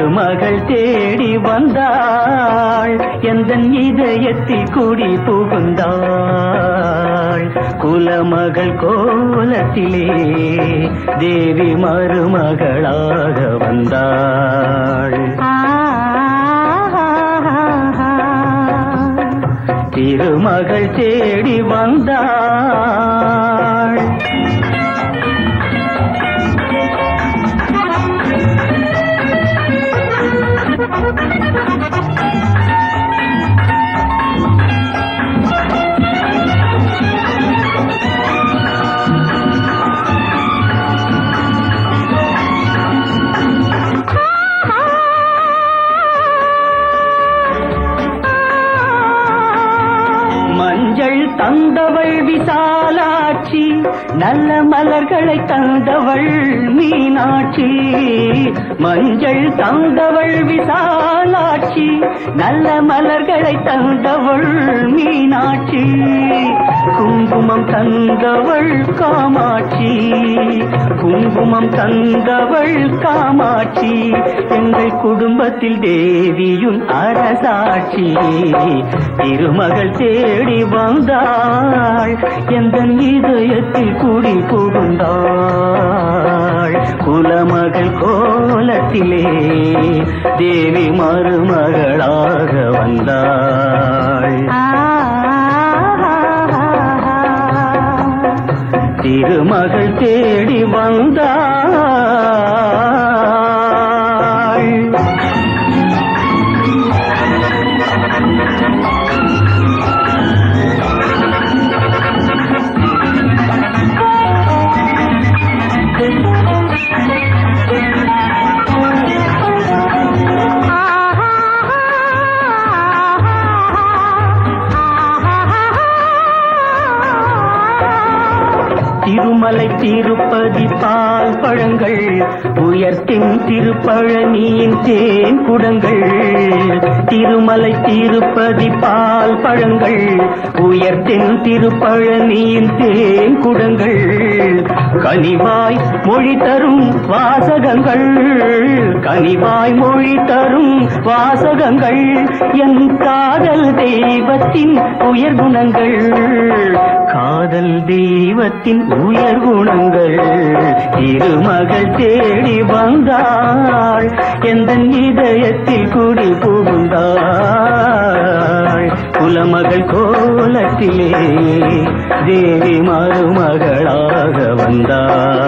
திருமகள் தேடி வந்தாள், எந்தன் இதயத்தில் குடி புகுந்தாள். குலமகள் கோலத்திலே தேவி மருமகளாக வந்தாள். திருமகள் தேடி வந்தாள். மஞ்சள் தந்தவள் விசாலாட்சி, நல்ல மலர்களை தந்தவள் மீனாட்சி. மஞ்சள் தந்தவள் விசாலாட்சி, நல்ல மலர்களை தந்தவள் மீனாட்சி. குங்குமம் தந்தவள் காமாட்சி, குங்குமம் தந்தவள் காமாட்சி. எங்கள் குடும்பத்தில் தேவியும் அரசாட்சி. திருமகள் தேடி வந்தாள், எந்தன் இதயத்தில் குடி புகுந்தாள். குலமகள் கோலத்திலே தேவி மருமகளாக வந்தாள். திருமகள் தேடி வந்தாள். திருமலை திருப்பதி பால் பழங்கள், உயர்த்தின் திருப்பழனியின் தேன் குடங்கள். திருமலை திருப்பதி பால் பழங்கள், உயர்த்தின் திருப்பழனியின் தேன் குடங்கள். கனிவாய் மொழி தரும் வாசகங்கள், கனிவாய் மொழி தரும் வாசகங்கள். என் காதல் தெய்வத்தின் உயர் குணங்கள், காதல் தெய்வத்தின் உயர் குணங்கள். திருமகள் தேடி வந்தாள், எந்தன் இதயத்தில் குடி புகுந்தாள். குலமகள் கோலத்திலே தேவி மருமகளாக வந்தாள்.